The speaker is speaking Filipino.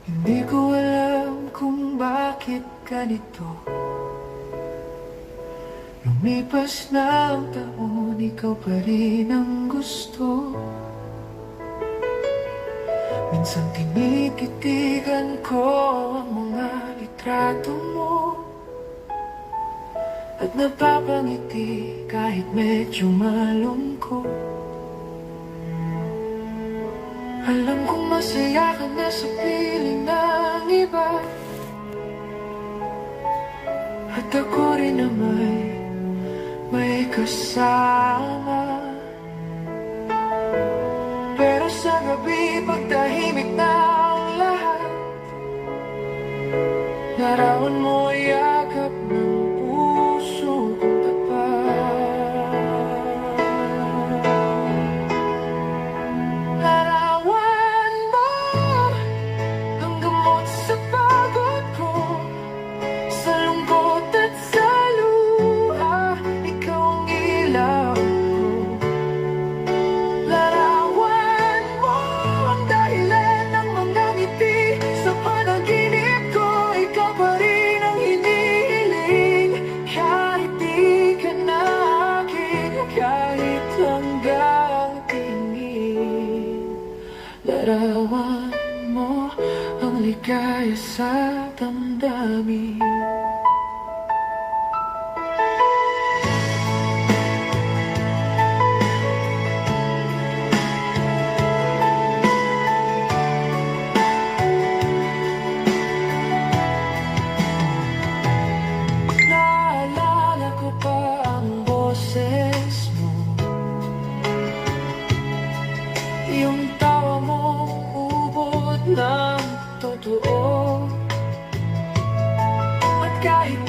Hindi ko alam kung bakit ganito. Lumipas na ang taon, ikaw pa rin ang gusto. Minsan tinititigan ko ang mga litrato mo at napapangiti kahit medyo malungkot. Alam kong masaya ka na sa piling ng iba, at ako rin na may kasama. Pero sa gabi, pag tahimik na ang lahat, larawan mo yakap ng puso kong tapat. Larawan mo ang gamot sa pagod ko, sa lungkot at sa luha, ikaw ang ilaw ko. Larawan mo ang dahilan ng mga ngiti sa panaginip ko, ikaw pa rin ang hinihiling. Kahit di ka na akin, kahit hanggang tingin, larawan mo ang ligaya sa damdamin. Naalala ko pa ang boses mo, yung tawa mo ubod ng totoo. At kahit